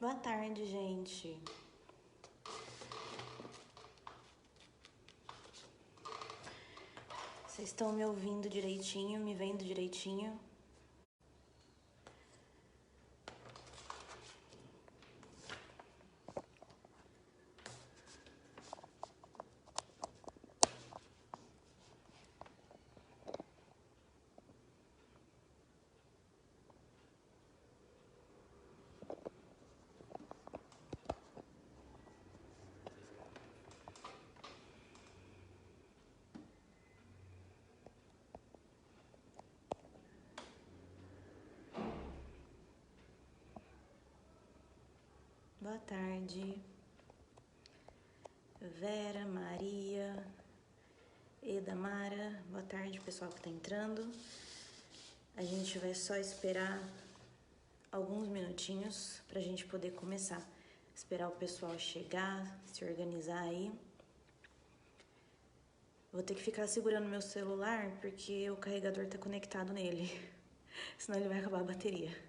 Boa tarde, gente. Vocês estão me ouvindo direitinho, me vendo direitinho? Boa tarde, Vera, Maria, Edamara. Boa tarde, pessoal que tá entrando. A gente vai só esperar alguns minutinhos pra gente poder começar. Esperar o pessoal chegar, se organizar aí. Vou ter que ficar segurando meu celular porque o carregador tá conectado nele. Senão ele vai acabar a bateria.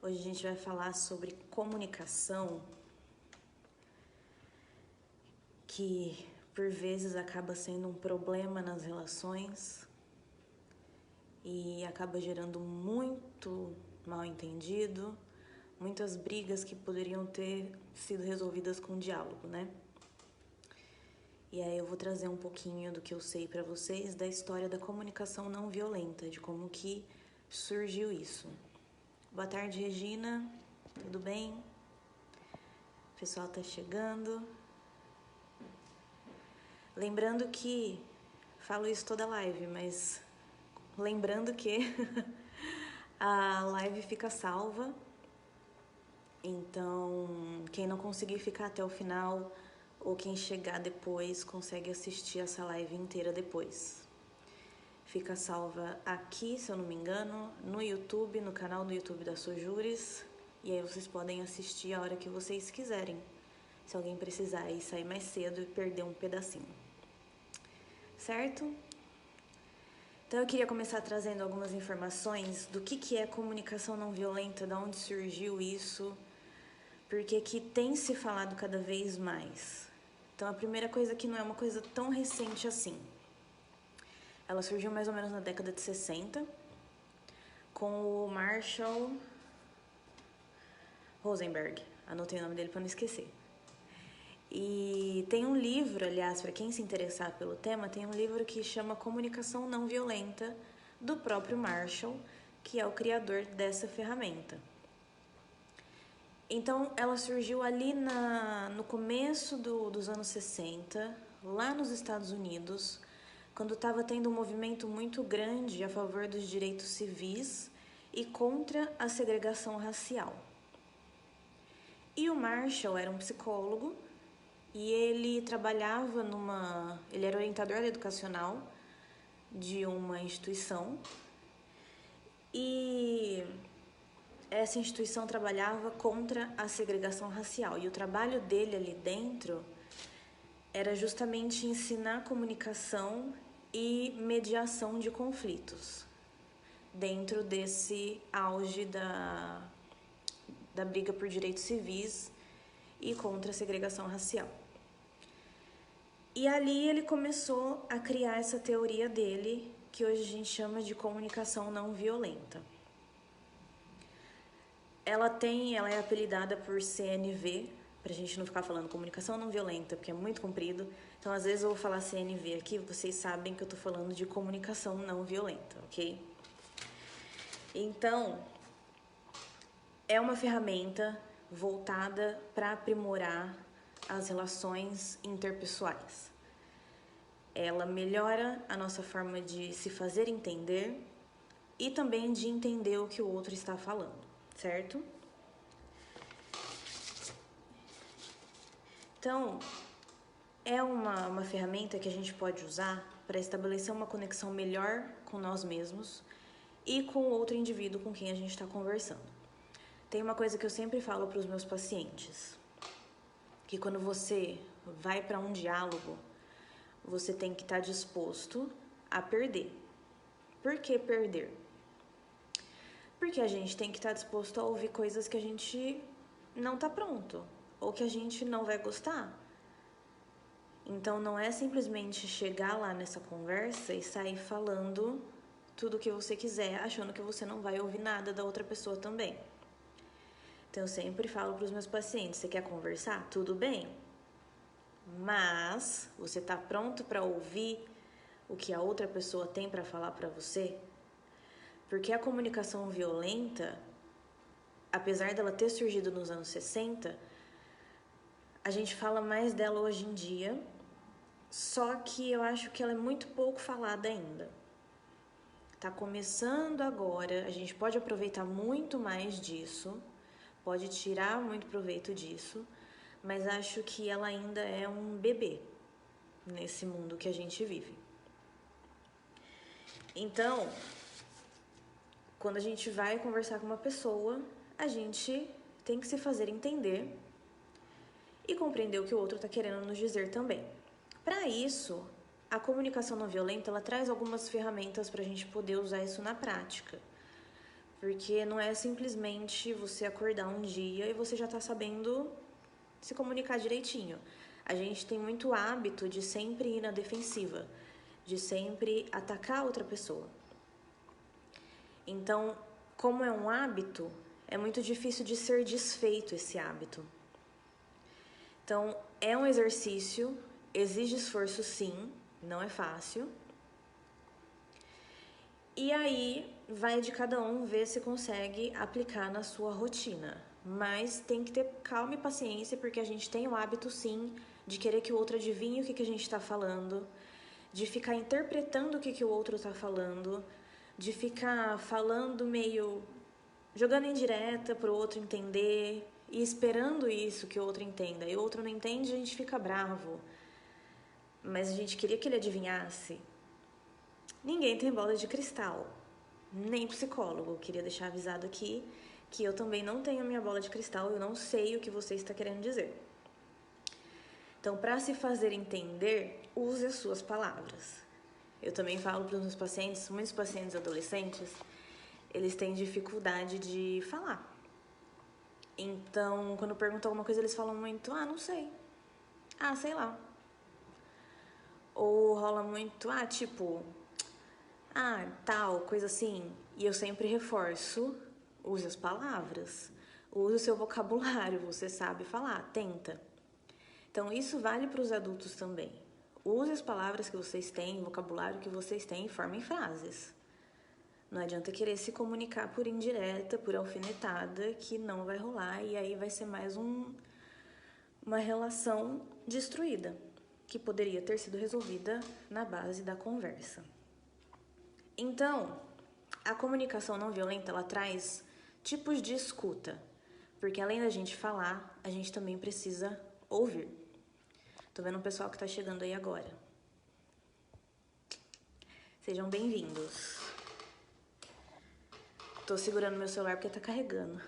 Hoje a gente vai falar sobre comunicação, que por vezes acaba sendo um problema nas relações e acaba gerando muito mal-entendido, muitas brigas que poderiam ter sido resolvidas com diálogo, né? E aí eu vou trazer um pouquinho do que eu sei pra vocês da história da comunicação não violenta, de como que surgiu isso. Boa tarde, Regina. Tudo bem? O pessoal tá chegando. Lembrando que, falo isso toda live, mas lembrando que a live fica salva. Então, quem não conseguir ficar até o final ou quem chegar depois consegue assistir essa live inteira depois. Fica salva aqui, se eu não me engano, no YouTube, no canal do YouTube da Sojures. E aí vocês podem assistir a hora que vocês quiserem. Se alguém precisar ir sair mais cedo e perder um pedacinho. Certo? Então eu queria começar trazendo algumas informações do que é comunicação não violenta, de onde surgiu isso, porque que tem se falado cada vez mais. Então a primeira coisa que não é uma coisa tão recente assim. Ela surgiu mais ou menos na década de 60, com o Marshall Rosenberg. Anotei o nome dele para não esquecer. E tem um livro, aliás, para quem se interessar pelo tema, tem um livro que chama Comunicação Não Violenta, do próprio Marshall, que é o criador dessa ferramenta. Então, ela surgiu ali no começo dos anos 60, lá nos Estados Unidos, quando estava tendo um movimento muito grande a favor dos direitos civis e contra a segregação racial. E o Marshall era um psicólogo e ele trabalhava ele era orientador educacional de uma instituição e essa instituição trabalhava contra a segregação racial e o trabalho dele ali dentro era justamente ensinar comunicação e mediação de conflitos dentro desse auge da briga por direitos civis e contra a segregação racial. E ali ele começou a criar essa teoria dele, que hoje a gente chama de comunicação não violenta. Ela é apelidada por CNV, pra gente não ficar falando comunicação não violenta, porque é muito comprido. Então, às vezes eu vou falar CNV aqui, vocês sabem que eu tô falando de comunicação não violenta, ok? Então, é uma ferramenta voltada para aprimorar as relações interpessoais. Ela melhora a nossa forma de se fazer entender e também de entender o que o outro está falando, certo? Então, é uma ferramenta que a gente pode usar para estabelecer uma conexão melhor com nós mesmos e com o outro indivíduo com quem a gente está conversando. Tem uma coisa que eu sempre falo para os meus pacientes, que quando você vai para um diálogo, você tem que estar disposto a perder. Por que perder? Porque a gente tem que estar disposto a ouvir coisas que a gente não tá pronto, ou que a gente não vai gostar. Então não é simplesmente chegar lá nessa conversa e sair falando tudo o que você quiser, achando que você não vai ouvir nada da outra pessoa também. Então eu sempre falo para os meus pacientes, você quer conversar? Tudo bem. Mas você tá pronto para ouvir o que a outra pessoa tem para falar para você? Porque a comunicação violenta, apesar dela ter surgido nos anos 60, a gente fala mais dela hoje em dia, só que eu acho que ela é muito pouco falada ainda. Tá começando agora, a gente pode aproveitar muito mais disso, pode tirar muito proveito disso, mas acho que ela ainda é um bebê nesse mundo que a gente vive. Então, quando a gente vai conversar com uma pessoa, a gente tem que se fazer entender e compreender o que o outro está querendo nos dizer também. Para isso, a comunicação não violenta, ela traz algumas ferramentas para a gente poder usar isso na prática. Porque não é simplesmente você acordar um dia e você já está sabendo se comunicar direitinho. A gente tem muito hábito de sempre ir na defensiva, de sempre atacar outra pessoa. Então, como é um hábito, é muito difícil de ser desfeito esse hábito. Então, é um exercício, exige esforço sim, não é fácil. E aí, vai de cada um ver se consegue aplicar na sua rotina. Mas tem que ter calma e paciência, porque a gente tem o hábito sim de querer que o outro adivinhe o que a gente está falando, de ficar interpretando o que o outro está falando, de ficar falando meio jogando indireta para o outro entender e esperando isso que o outro entenda. E o outro não entende, a gente fica bravo. Mas a gente queria que ele adivinhasse. Ninguém tem bola de cristal, nem psicólogo. Queria deixar avisado aqui que eu também não tenho minha bola de cristal, eu não sei o que você está querendo dizer. Então, para se fazer entender, use as suas palavras. Eu também falo para os meus pacientes, muitos pacientes adolescentes, eles têm dificuldade de falar. Então, quando pergunto alguma coisa, eles falam muito, não sei. Sei lá. Ou rola muito, tipo, tal, coisa assim. E eu sempre reforço, use as palavras, use o seu vocabulário, você sabe falar, tenta. Então, isso vale para os adultos também. Use as palavras que vocês têm, o vocabulário que vocês têm e formem frases. Não adianta querer se comunicar por indireta, por alfinetada, que não vai rolar e aí vai ser mais uma relação destruída, que poderia ter sido resolvida na base da conversa. Então, a comunicação não violenta, ela traz tipos de escuta, porque além da gente falar, a gente também precisa ouvir. Tô vendo um pessoal que tá chegando aí agora. Sejam bem-vindos. Tô segurando meu celular porque tá carregando.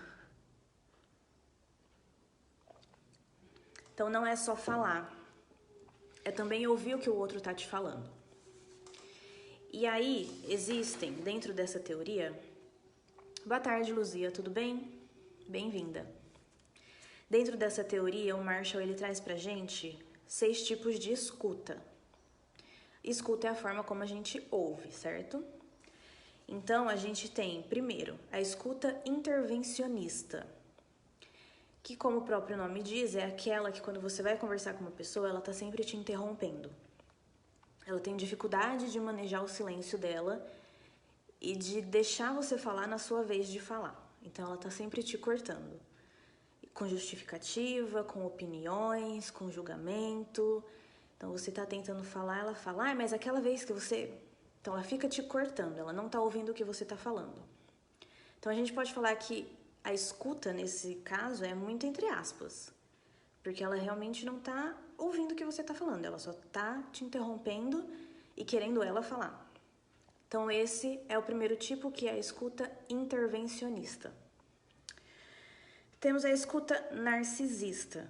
Então não é só falar, é também ouvir o que o outro tá te falando. E aí existem, dentro dessa teoria... Boa tarde, Luzia, tudo bem? Bem-vinda. Dentro dessa teoria, o Marshall ele traz pra gente 6 tipos de escuta. Escuta é a forma como a gente ouve, certo? Então, a gente tem, primeiro, a escuta intervencionista, que, como o próprio nome diz, é aquela que quando você vai conversar com uma pessoa, ela tá sempre te interrompendo. Ela tem dificuldade de manejar o silêncio dela e de deixar você falar na sua vez de falar. Então, ela tá sempre te cortando. Com justificativa, com opiniões, com julgamento. Então, você tá tentando falar, ela fala, mas aquela vez que você... Então, ela fica te cortando, ela não tá ouvindo o que você tá falando. Então, a gente pode falar que a escuta, nesse caso, é muito entre aspas. Porque ela realmente não tá ouvindo o que você tá falando, ela só tá te interrompendo e querendo ela falar. Então, esse é o primeiro tipo, que é a escuta intervencionista. Temos a escuta narcisista,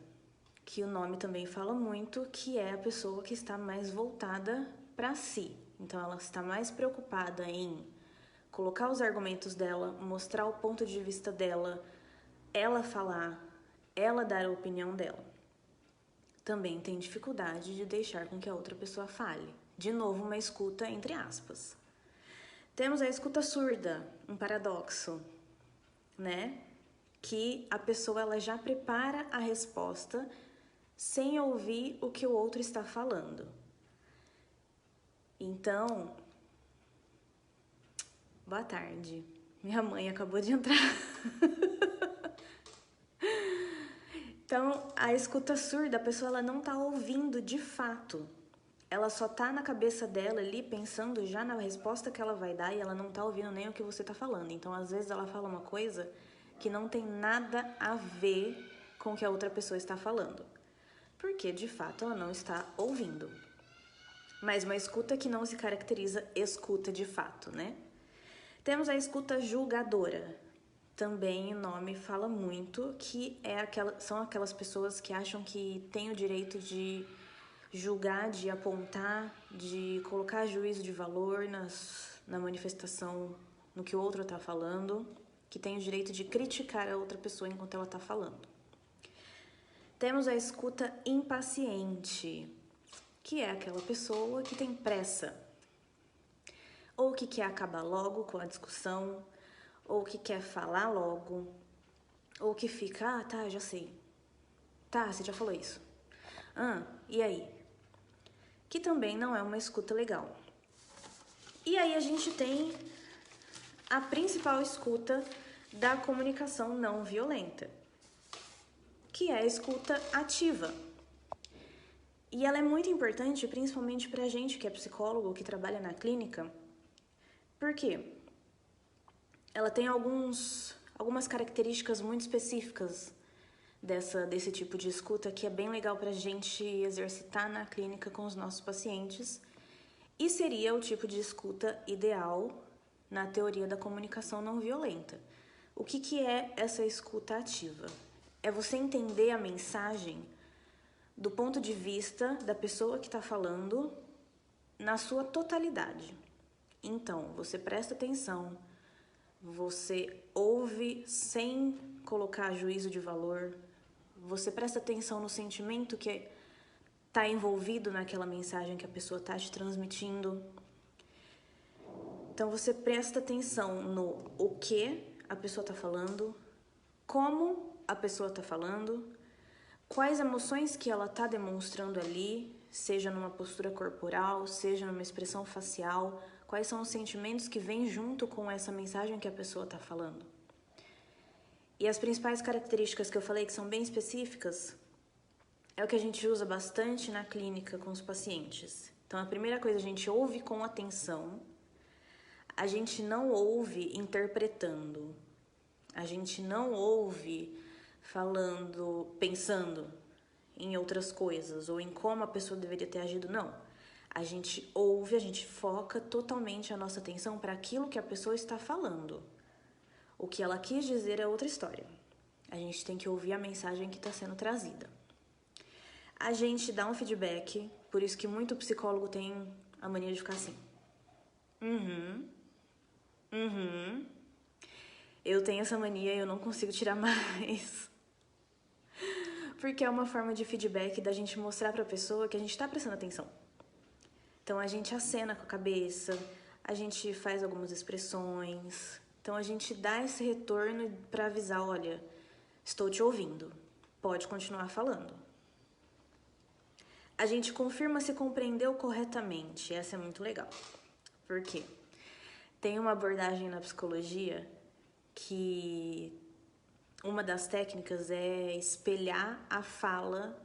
que o nome também fala muito, que é a pessoa que está mais voltada para si. Então, ela está mais preocupada em colocar os argumentos dela, mostrar o ponto de vista dela, ela falar, ela dar a opinião dela. Também tem dificuldade de deixar com que a outra pessoa fale. De novo, uma escuta entre aspas. Temos a escuta surda, um paradoxo, né? Que a pessoa ela já prepara a resposta sem ouvir o que o outro está falando. Então, boa tarde. Minha mãe acabou de entrar. Então, a escuta surda, a pessoa ela não está ouvindo de fato. Ela só tá na cabeça dela ali pensando já na resposta que ela vai dar e ela não tá ouvindo nem o que você tá falando. Então, às vezes ela fala uma coisa que não tem nada a ver com o que a outra pessoa está falando. Porque, de fato, ela não está ouvindo. Mas uma escuta que não se caracteriza escuta de fato, né? Temos a escuta julgadora. Também o nome fala muito que são aquelas pessoas que acham que têm o direito de julgar, de apontar, de colocar juízo de valor na manifestação, no que o outro está falando, que tem o direito de criticar a outra pessoa enquanto ela está falando. Temos a escuta impaciente, que é aquela pessoa que tem pressa, ou que quer acabar logo com a discussão, ou que quer falar logo, ou que fica, tá, já sei. Tá, você já falou isso. E aí? Que também não é uma escuta legal. E aí a gente tem a principal escuta da comunicação não violenta, que é a escuta ativa. E ela é muito importante, principalmente pra gente que é psicólogo, que trabalha na clínica. Por quê? Ela tem algumas características muito específicas desse tipo de escuta que é bem legal pra gente exercitar na clínica com os nossos pacientes e seria o tipo de escuta ideal na teoria da comunicação não violenta. O que é essa escuta ativa? É você entender a mensagem do ponto de vista da pessoa que está falando na sua totalidade. Então, você presta atenção, você ouve sem colocar juízo de valor, você presta atenção no sentimento que está envolvido naquela mensagem que a pessoa está te transmitindo. Então, você presta atenção no o que a pessoa está falando, como a pessoa está falando, quais emoções que ela está demonstrando ali, seja numa postura corporal, seja numa expressão facial, quais são os sentimentos que vêm junto com essa mensagem que a pessoa está falando. E as principais características que eu falei que são bem específicas é o que a gente usa bastante na clínica com os pacientes. Então, a primeira coisa, a gente ouve com atenção, a gente não ouve interpretando, a gente não ouve falando, pensando em outras coisas ou em como a pessoa deveria ter agido, não. A gente ouve, a gente foca totalmente a nossa atenção para aquilo que a pessoa está falando. O que ela quis dizer é outra história. A gente tem que ouvir a mensagem que está sendo trazida. A gente dá um feedback, por isso que muito psicólogo tem a mania de ficar assim. Eu tenho essa mania e eu não consigo tirar mais. Porque é uma forma de feedback da gente mostrar para a pessoa que a gente está prestando atenção. Então, a gente acena com a cabeça, a gente faz algumas expressões. Então, a gente dá esse retorno para avisar, olha, estou te ouvindo, pode continuar falando. A gente confirma se compreendeu corretamente, essa é muito legal. Por quê? Tem uma abordagem na psicologia que uma das técnicas é espelhar a fala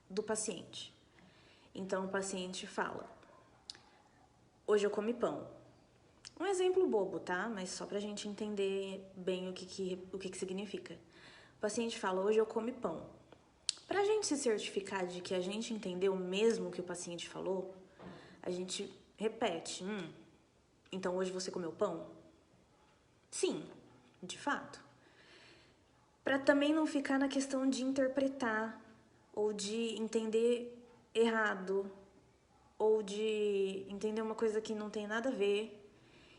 do paciente. Então, o paciente fala, hoje eu comi pão. Um exemplo bobo, tá? Mas só pra gente entender bem o que significa. O paciente fala, hoje eu comi pão. Pra gente se certificar de que a gente entendeu mesmo o que o paciente falou, a gente repete. Então hoje você comeu pão? Sim, de fato. Pra também não ficar na questão de interpretar ou de entender errado, ou de entender uma coisa que não tem nada a ver.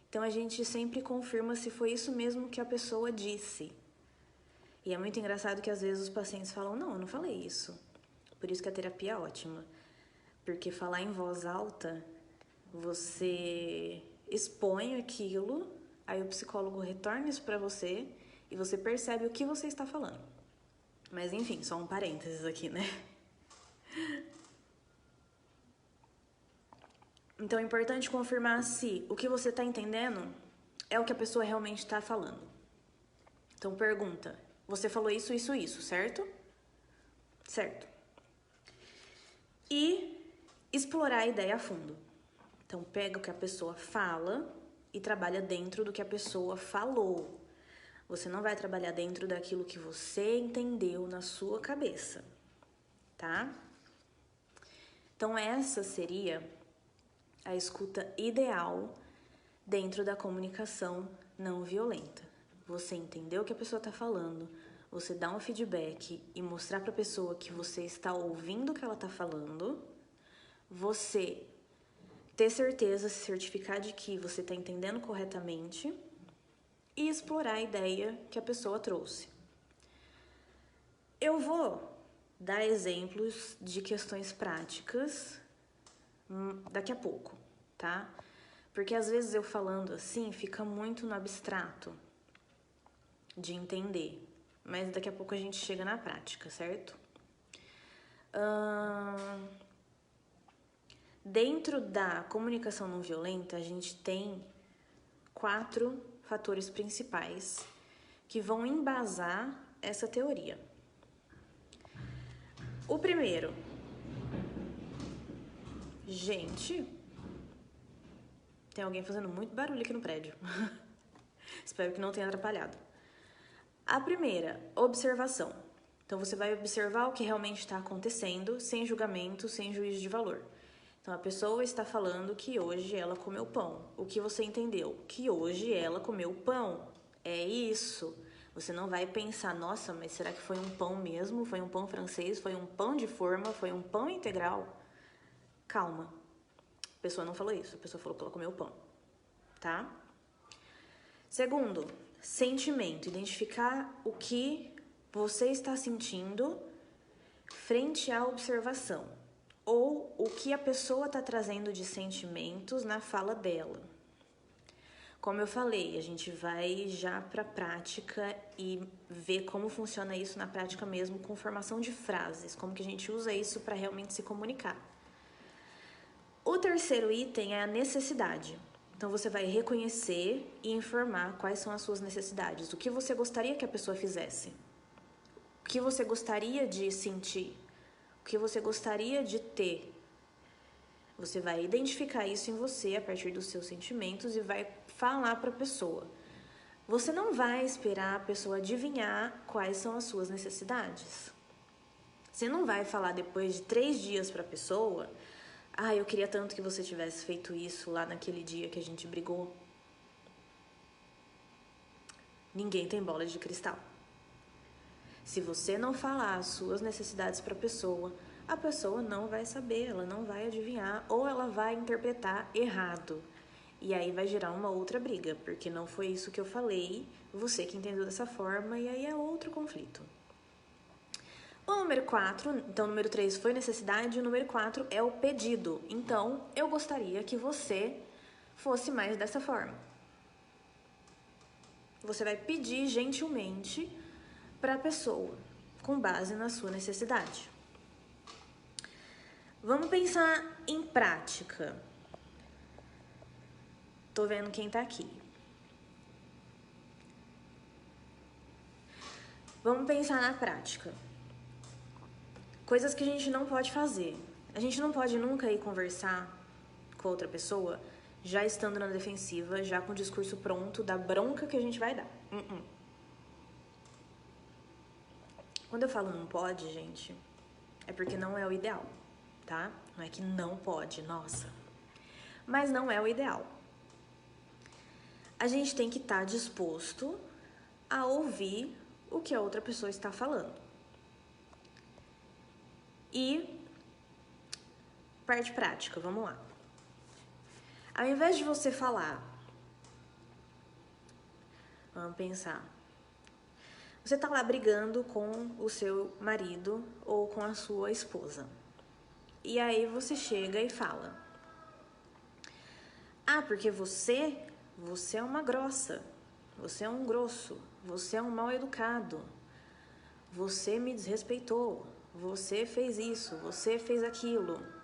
Então a gente sempre confirma se foi isso mesmo que a pessoa disse. E é muito engraçado que às vezes os pacientes falam, não, eu não falei isso. Por isso que a terapia é ótima. Porque falar em voz alta, você expõe aquilo, aí o psicólogo retorna isso pra você e você percebe o que você está falando. Mas enfim, só um parênteses aqui, né? Então é importante confirmar se o que você está entendendo é o que a pessoa realmente está falando. Então pergunta, você falou isso, isso, isso, certo? Certo. E explorar a ideia a fundo. Então pega o que a pessoa fala e trabalha dentro do que a pessoa falou. Você não vai trabalhar dentro daquilo que você entendeu na sua cabeça, tá? Então essa seria a escuta ideal dentro da comunicação não violenta. Você entendeu o que a pessoa está falando, você dá um feedback e mostrar para a pessoa que você está ouvindo o que ela está falando, você ter certeza, se certificar de que você está entendendo corretamente e explorar a ideia que a pessoa trouxe. Eu vou dar exemplos de questões práticas daqui a pouco, tá? Porque às vezes eu falando assim fica muito no abstrato de entender, mas daqui a pouco a gente chega na prática, certo? Dentro da comunicação não violenta, a gente tem 4 fatores principais que vão embasar essa teoria. O primeiro, gente, tem alguém fazendo muito barulho aqui no prédio. Espero que não tenha atrapalhado. A primeira, observação. Então você vai observar o que realmente está acontecendo, sem julgamento, sem juízo de valor. Então a pessoa está falando que hoje ela comeu pão. O que você entendeu? Que hoje ela comeu pão. É isso. Você não vai pensar, nossa, mas será que foi um pão mesmo? Foi um pão francês? Foi um pão de forma? Foi um pão integral? Calma. A pessoa não falou isso. A pessoa falou que ela comeu pão. Tá? Segundo, sentimento. Identificar o que você está sentindo frente à observação. Ou o que a pessoa está trazendo de sentimentos na fala dela. Como eu falei, a gente vai já para a prática e ver como funciona isso na prática mesmo com formação de frases, como que a gente usa isso para realmente se comunicar. O terceiro item é a necessidade. Então você vai reconhecer e informar quais são as suas necessidades, o que você gostaria que a pessoa fizesse, o que você gostaria de sentir, o que você gostaria de ter. Você vai identificar isso em você a partir dos seus sentimentos e vai falar para a pessoa. Você não vai esperar a pessoa adivinhar quais são as suas necessidades. Você não vai falar depois de 3 dias para a pessoa, eu queria tanto que você tivesse feito isso lá naquele dia que a gente brigou. Ninguém tem bola de cristal. Se você não falar as suas necessidades para a pessoa não vai saber, ela não vai adivinhar ou ela vai interpretar errado. E aí vai gerar uma outra briga, porque não foi isso que eu falei, você que entendeu dessa forma, e aí é outro conflito. O número 4, então o número 3 foi necessidade, o número 4 é o pedido. Então, eu gostaria que você fosse mais dessa forma. Você vai pedir gentilmente para a pessoa, com base na sua necessidade. Vamos pensar em prática. Tô vendo quem tá aqui. Vamos pensar na prática. Coisas que a gente não pode fazer. A gente não pode nunca ir conversar com outra pessoa já estando na defensiva, já com o discurso pronto da bronca que a gente vai dar. Quando eu falo não pode, gente, é porque não é o ideal, tá? Não é que não pode, nossa. Mas não é o ideal. A gente tem que estar disposto a ouvir o que a outra pessoa está falando. E parte prática, vamos lá. Ao invés de você falar, vamos pensar, você tá lá brigando com o seu marido ou com a sua esposa. E aí você chega e fala: ah, porque você é uma grossa, você é um grosso, você é um mal educado, você me desrespeitou, você fez isso, você fez aquilo.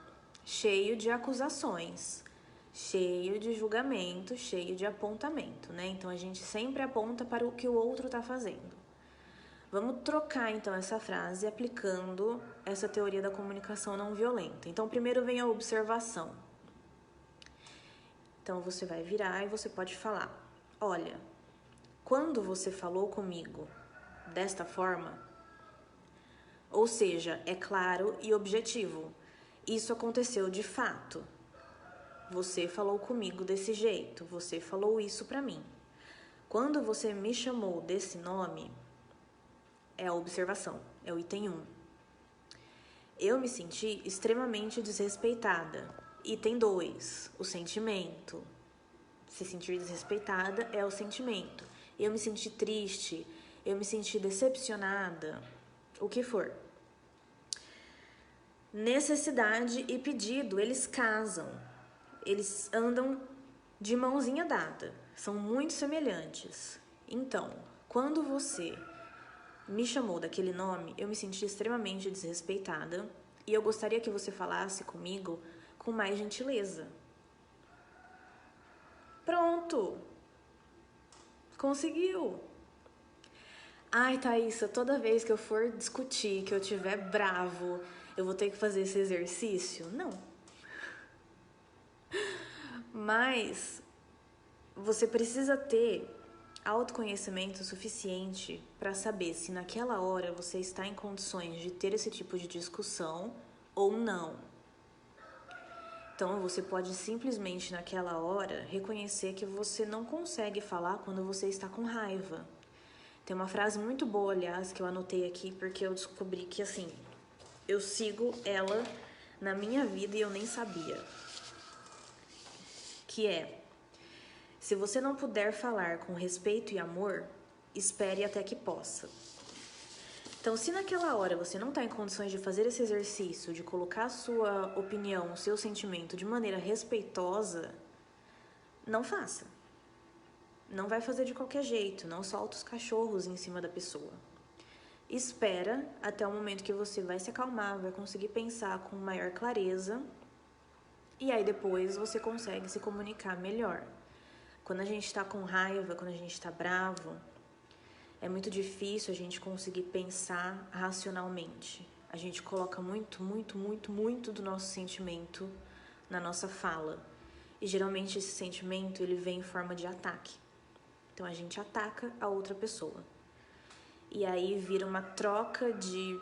Cheio de acusações, cheio de julgamento, cheio de apontamento, né? Então a gente sempre aponta para o que o outro tá fazendo. Vamos trocar então essa frase aplicando essa teoria da comunicação não violenta. Então primeiro vem a observação. Então você vai virar e você pode falar: olha, quando você falou comigo desta forma, ou seja, é claro e objetivo, isso aconteceu de fato. Você falou comigo desse jeito, você falou isso pra mim. Quando você me chamou desse nome, é a observação, é o item 1. Eu me senti extremamente desrespeitada. Item 2, o sentimento. Se sentir desrespeitada é o sentimento. Eu me senti triste, eu me senti decepcionada, o que for. Necessidade e pedido, eles casam. Eles andam de mãozinha dada, são muito semelhantes. Então, quando você me chamou daquele nome, eu me senti extremamente desrespeitada e eu gostaria que você falasse comigo com mais gentileza. Pronto! Conseguiu! Ai, Thaísa, toda vez que eu for discutir, que eu tiver bravo, eu vou ter que fazer esse exercício? Não. Mas você precisa ter autoconhecimento suficiente para saber se naquela hora você está em condições de ter esse tipo de discussão ou não. Então você pode simplesmente naquela hora reconhecer que você não consegue falar quando você está com raiva. Tem uma frase muito boa, aliás, que eu anotei aqui porque eu descobri que assim, eu sigo ela na minha vida e eu nem sabia. Que é: se você não puder falar com respeito e amor, espere até que possa. Então, se naquela hora você não está em condições de fazer esse exercício, de colocar a sua opinião, o seu sentimento de maneira respeitosa, não faça. Não vai fazer de qualquer jeito, não solta os cachorros em cima da pessoa. Espera até o momento que você vai se acalmar, vai conseguir pensar com maior clareza, e aí depois você consegue se comunicar melhor. Quando a gente está com raiva, quando a gente está bravo, é muito difícil a gente conseguir pensar racionalmente. A gente coloca muito do nosso sentimento na nossa fala. E geralmente esse sentimento ele vem em forma de ataque. Então a gente ataca a outra pessoa. E aí vira uma troca de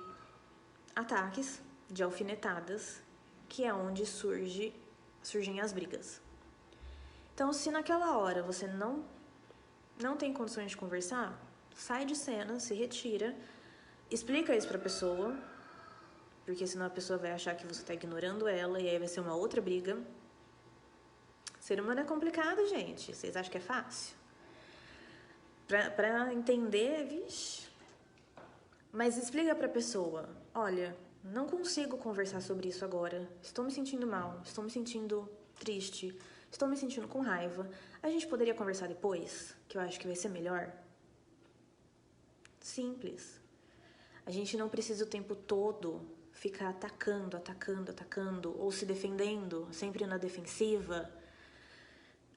ataques, de alfinetadas, que é onde surgem as brigas. Então, se naquela hora você não tem condições de conversar, sai de cena, se retira, explica isso pra pessoa, porque senão a pessoa vai achar que você tá ignorando ela e aí vai ser uma outra briga. Ser humano é complicado, gente. Vocês acham que é fácil? Pra entender, vixe. Mas explica pra pessoa: olha, não consigo conversar sobre isso agora. Estou me sentindo mal, estou me sentindo triste, estou me sentindo com raiva. A gente poderia conversar depois, que eu acho que vai ser melhor? Simples. A gente não precisa o tempo todo ficar atacando, ou se defendendo, sempre na defensiva.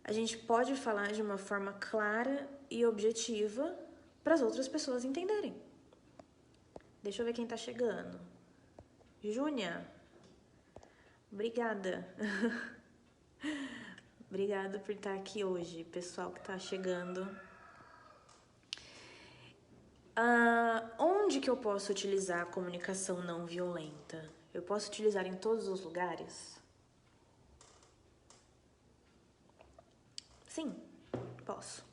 A gente pode falar de uma forma clara e objetiva para as outras pessoas entenderem. Deixa eu ver quem tá chegando. Júnia, obrigada. Obrigada por estar aqui hoje, pessoal que tá chegando. Onde que eu posso utilizar a comunicação não violenta? Eu posso utilizar em todos os lugares? Sim, posso.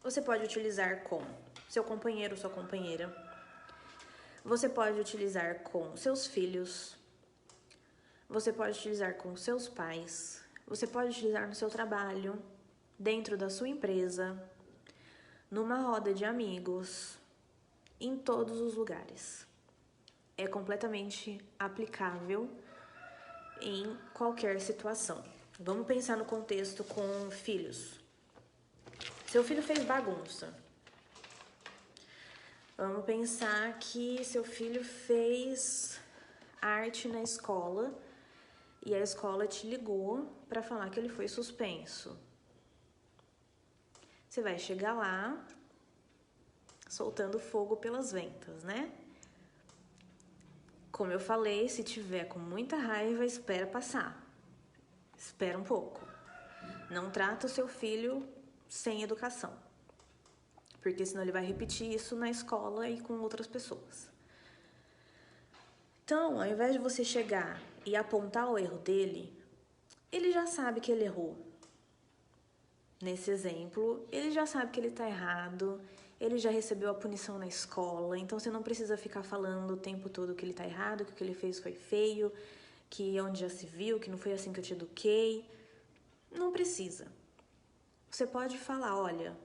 Você pode utilizar com seu companheiro ou sua companheira. Você pode utilizar com seus filhos, você pode utilizar com seus pais, você pode utilizar no seu trabalho, dentro da sua empresa, numa roda de amigos, em todos os lugares. É completamente aplicável em qualquer situação. Vamos pensar no contexto com filhos. Seu filho fez bagunça. Vamos pensar que seu filho fez arte na escola e a escola te ligou para falar que ele foi suspenso. Você vai chegar lá soltando fogo pelas ventas, né? Como eu falei, se tiver com muita raiva, espera passar. Espera um pouco. Não trata o seu filho sem educação, porque senão ele vai repetir isso na escola e com outras pessoas. Então, ao invés de você chegar e apontar o erro dele, ele já sabe que ele errou. Nesse exemplo, ele já sabe que ele tá errado, ele já recebeu a punição na escola, então você não precisa ficar falando o tempo todo que ele tá errado, que o que ele fez foi feio, que onde já se viu, que não foi assim que eu te eduquei. Não precisa. Você pode falar, olha,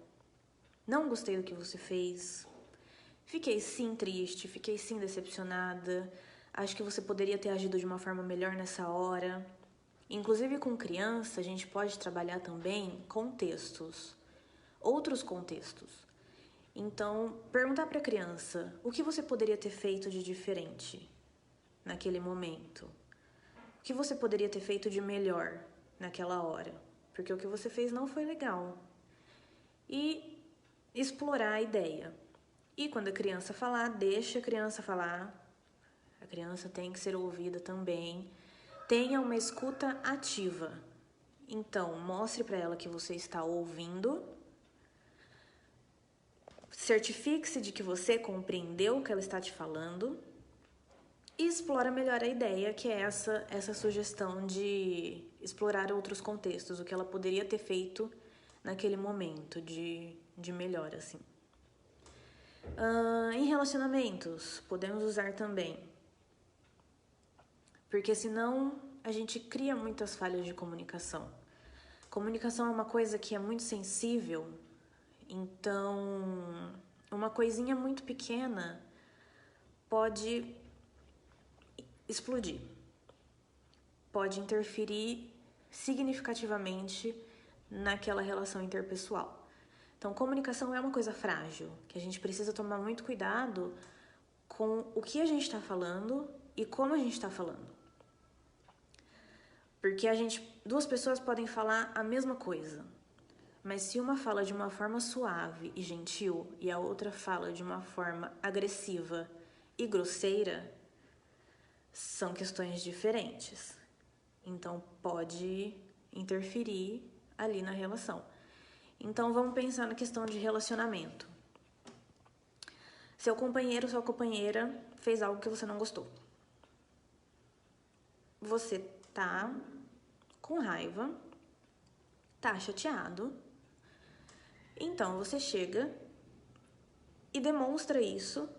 não gostei do que você fez, fiquei sim triste, fiquei sim decepcionada, acho que você poderia ter agido de uma forma melhor nessa hora. Inclusive com criança, a gente pode trabalhar também contextos, outros contextos. Então, perguntar para a criança, o que você poderia ter feito de diferente naquele momento? O que você poderia ter feito de melhor naquela hora? Porque o que você fez não foi legal. E explorar a ideia. E quando a criança falar, deixa a criança falar. A criança tem que ser ouvida também. Tenha uma escuta ativa. Então, mostre para ela que você está ouvindo. Certifique-se de que você compreendeu o que ela está te falando. E explora melhor a ideia, que é essa sugestão de explorar outros contextos, o que ela poderia ter feito naquele momento de melhor, assim. Em relacionamentos, podemos usar também. Porque senão a gente cria muitas falhas de comunicação. Comunicação é uma coisa que é muito sensível, então uma coisinha muito pequena pode explodir, pode interferir significativamente naquela relação interpessoal. Então, comunicação é uma coisa frágil, que a gente precisa tomar muito cuidado com o que a gente está falando e como a gente está falando. Porque duas pessoas podem falar a mesma coisa, mas se uma fala de uma forma suave e gentil e a outra fala de uma forma agressiva e grosseira, são questões diferentes. Então, pode interferir ali na relação. Então, vamos pensar na questão de relacionamento. Seu companheiro ou sua companheira fez algo que você não gostou. Você tá com raiva, tá chateado. Então, você chega e demonstra isso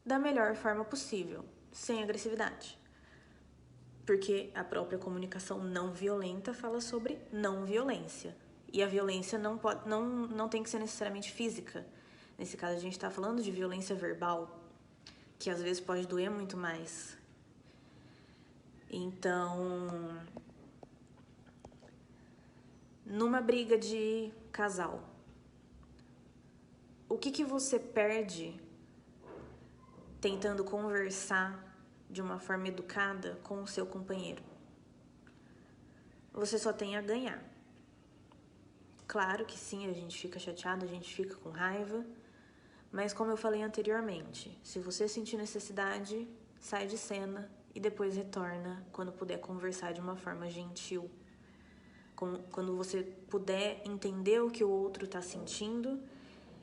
da melhor forma possível, sem agressividade. Porque a própria comunicação não violenta fala sobre não violência. E a violência não tem que ser necessariamente física. Nesse caso, a gente está falando de violência verbal, que às vezes pode doer muito mais. Então, numa briga de casal, o que você perde tentando conversar de uma forma educada com o seu companheiro? Você só tem a ganhar. Claro que sim, a gente fica chateado, a gente fica com raiva, mas como eu falei anteriormente, se você sentir necessidade, sai de cena e depois retorna quando puder conversar de uma forma gentil. Quando você puder entender o que o outro está sentindo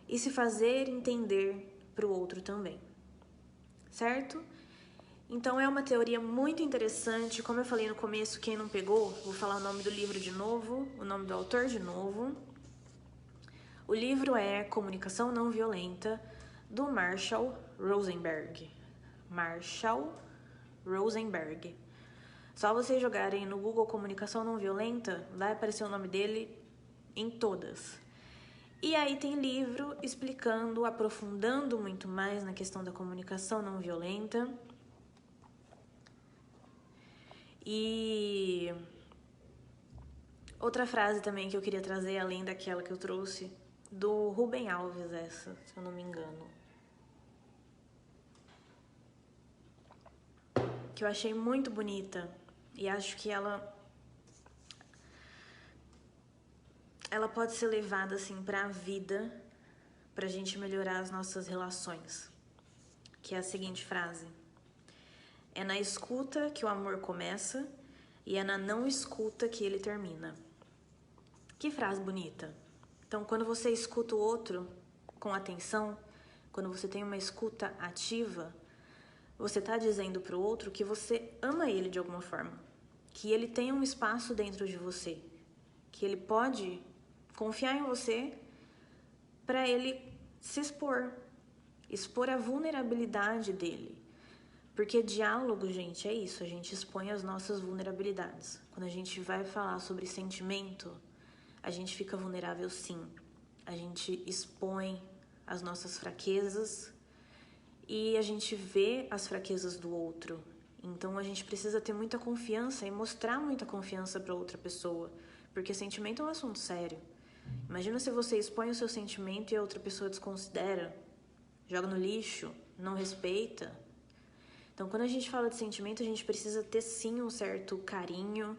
e se fazer entender para o outro também. Certo? Então é uma teoria muito interessante. Como eu falei no começo, quem não pegou, vou falar o nome do livro de novo, o nome do autor de novo. O livro é Comunicação Não Violenta, do Marshall Rosenberg. Marshall Rosenberg. Só vocês jogarem no Google Comunicação Não Violenta, vai aparecer o nome dele em todas. E aí tem livro explicando, aprofundando muito mais na questão da comunicação não violenta. E outra frase também que eu queria trazer, além daquela que eu trouxe, do Rubem Alves, essa, se eu não me engano. Que eu achei muito bonita e acho que ela pode ser levada assim para a vida, pra gente melhorar as nossas relações. Que é a seguinte frase: é na escuta que o amor começa e é na não escuta que ele termina. Que frase bonita. Então, quando você escuta o outro com atenção, quando você tem uma escuta ativa, você está dizendo para o outro que você ama ele de alguma forma, que ele tem um espaço dentro de você, que ele pode confiar em você para ele se expor a vulnerabilidade dele. Porque diálogo, gente, é isso, a gente expõe as nossas vulnerabilidades. Quando a gente vai falar sobre sentimento, a gente fica vulnerável sim. A gente expõe as nossas fraquezas e a gente vê as fraquezas do outro. Então a gente precisa ter muita confiança e mostrar muita confiança para outra pessoa, porque sentimento é um assunto sério. Imagina se você expõe o seu sentimento e a outra pessoa desconsidera, joga no lixo, não respeita. Então, quando a gente fala de sentimento, a gente precisa ter sim um certo carinho,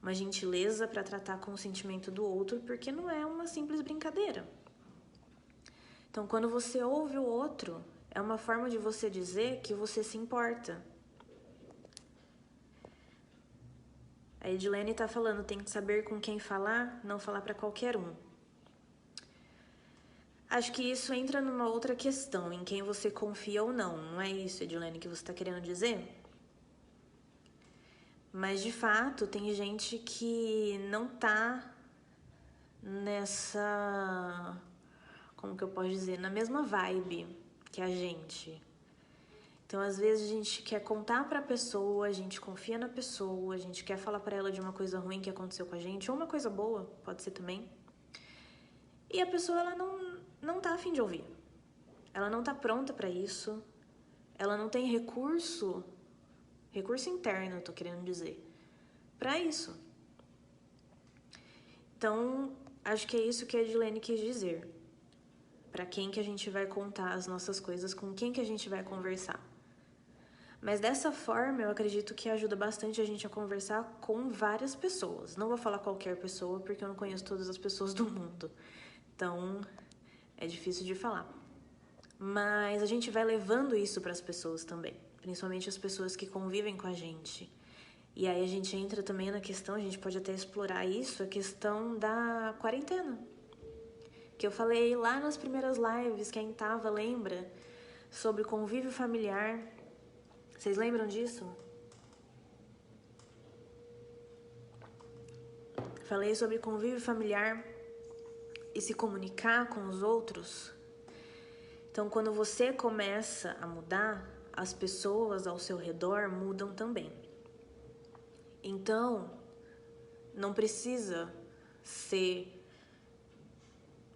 uma gentileza para tratar com o sentimento do outro, porque não é uma simples brincadeira. Então, quando você ouve o outro, é uma forma de você dizer que você se importa. A Edilene tá falando, tem que saber com quem falar, não falar para qualquer um. Acho que isso entra numa outra questão, em quem você confia ou não. Não é isso, Edilene, que você tá querendo dizer? Mas, de fato, tem gente que não tá nessa... Como que eu posso dizer? Na mesma vibe que a gente. Então, às vezes, a gente quer contar pra pessoa, a gente confia na pessoa, a gente quer falar pra ela de uma coisa ruim que aconteceu com a gente, ou uma coisa boa, pode ser também. E a pessoa, ela não tá a fim de ouvir. Ela não tá pronta pra isso. Ela não tem recurso interno, eu tô querendo dizer, pra isso. Então, acho que é isso que a Edilene quis dizer. Pra quem que a gente vai contar as nossas coisas, com quem que a gente vai conversar. Mas dessa forma, eu acredito que ajuda bastante a gente a conversar com várias pessoas. Não vou falar qualquer pessoa, porque eu não conheço todas as pessoas do mundo. Então, é difícil de falar. Mas a gente vai levando isso para as pessoas também. Principalmente as pessoas que convivem com a gente. E aí a gente entra também na questão, a gente pode até explorar isso, a questão da quarentena. Que eu falei lá nas primeiras lives, quem tava lembra, sobre convívio familiar. Vocês lembram disso? Falei sobre convívio familiar e se comunicar com os outros. Então, quando você começa a mudar, as pessoas ao seu redor mudam também. Então, não precisa ser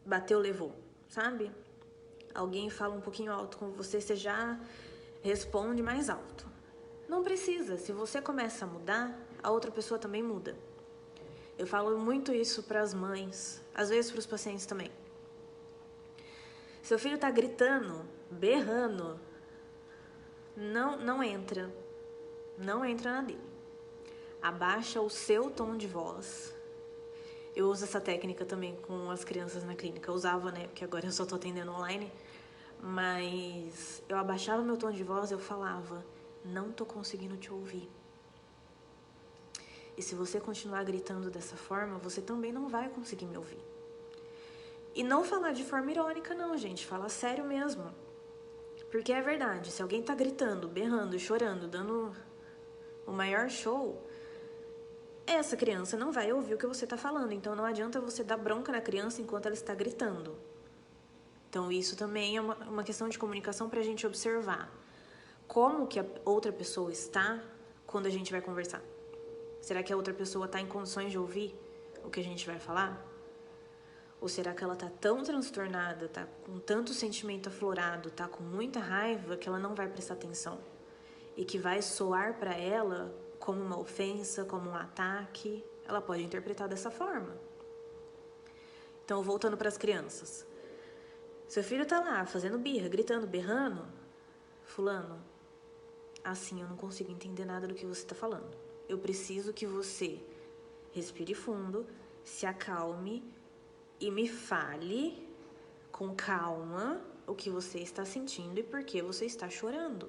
bateu, levou, sabe? Alguém fala um pouquinho alto com você, você já responde mais alto. Não precisa, se você começa a mudar, a outra pessoa também muda. Eu falo muito isso para as mães, às vezes para os pacientes também. Seu filho tá gritando, berrando, não entra na dele. Abaixa o seu tom de voz. Eu uso essa técnica também com as crianças na clínica. Eu usava, né, porque agora eu só tô atendendo online. Mas eu abaixava meu tom de voz, eu falava, não tô conseguindo te ouvir. E se você continuar gritando dessa forma, você também não vai conseguir me ouvir. E não falar de forma irônica não, gente, falar sério mesmo. Porque é verdade, se alguém tá gritando, berrando, chorando, dando o maior show, essa criança não vai ouvir o que você tá falando. Então não adianta você dar bronca na criança enquanto ela está gritando. Então isso também é uma questão de comunicação pra gente observar. como que a outra pessoa está quando a gente vai conversar. Será que a outra pessoa está em condições de ouvir o que a gente vai falar? Ou será que ela está tão transtornada, está com tanto sentimento aflorado, está com muita raiva que ela não vai prestar atenção? E que vai soar para ela como uma ofensa, como um ataque? Ela pode interpretar dessa forma. Então, voltando para as crianças. Seu filho tá lá fazendo birra, gritando, berrando. Fulano, assim eu não consigo entender nada do que você tá falando. Eu preciso que você respire fundo, se acalme e me fale com calma o que você está sentindo e por que você está chorando.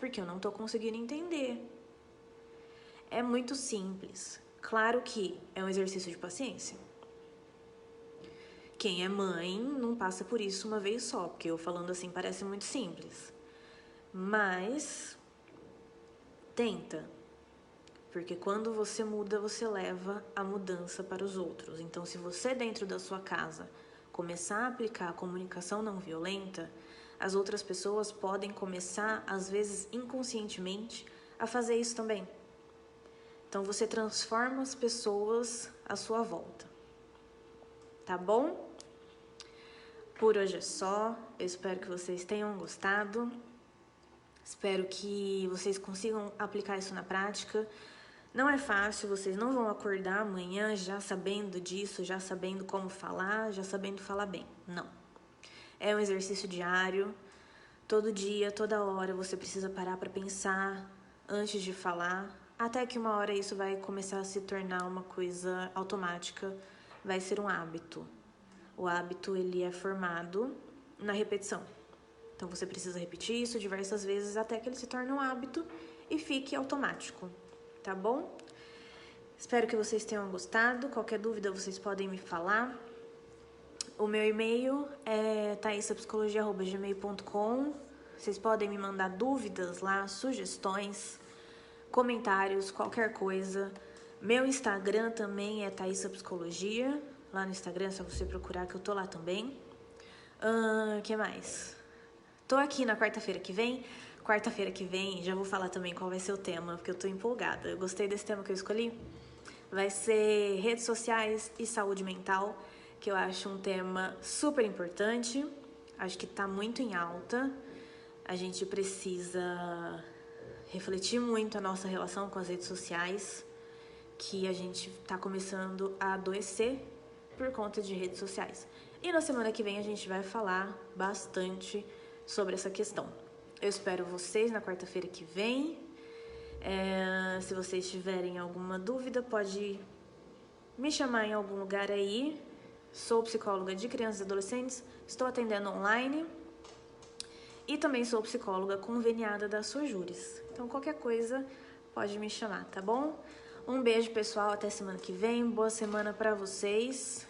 Porque eu não tô conseguindo entender. É muito simples. Claro que é um exercício de paciência. Quem é mãe não passa por isso uma vez só, porque eu falando assim parece muito simples. Mas tenta, porque quando você muda, você leva a mudança para os outros. Então, se você dentro da sua casa começar a aplicar a comunicação não violenta, as outras pessoas podem começar, às vezes inconscientemente, a fazer isso também. Então, você transforma as pessoas à sua volta. Tá bom? Por hoje é só. Eu espero que vocês tenham gostado. Espero que vocês consigam aplicar isso na prática. Não é fácil, vocês não vão acordar amanhã já sabendo disso, já sabendo como falar, já sabendo falar bem. Não. É um exercício diário. Todo dia, toda hora, você precisa parar para pensar antes de falar. Até que uma hora isso vai começar a se tornar uma coisa automática. Vai ser um hábito. O hábito, ele é formado na repetição. Então, você precisa repetir isso diversas vezes até que ele se torne um hábito e fique automático, tá bom? Espero que vocês tenham gostado. Qualquer dúvida, vocês podem me falar. O meu e-mail é thaisapsicologia@gmail.com. Vocês podem me mandar dúvidas lá, sugestões, comentários, qualquer coisa. Meu Instagram também é thaisapsicologia. Lá no Instagram é só você procurar que eu tô lá também. Que mais? Tô aqui na quarta-feira que vem. Quarta-feira que vem já vou falar também qual vai ser o tema, porque eu tô empolgada. Eu gostei desse tema que eu escolhi. Vai ser redes sociais e saúde mental, que eu acho um tema super importante. Acho que tá muito em alta. A gente precisa refletir muito a nossa relação com as redes sociais, que a gente tá começando a adoecer por conta de redes sociais. E na semana que vem a gente vai falar bastante sobre essa questão. Eu espero vocês na quarta-feira que vem. Se vocês tiverem alguma dúvida, pode me chamar em algum lugar aí. Sou psicóloga de crianças e adolescentes, estou atendendo online e também sou psicóloga conveniada da Sojures. Então, qualquer coisa, pode me chamar, tá bom? Um beijo, pessoal, até semana que vem. Boa semana pra vocês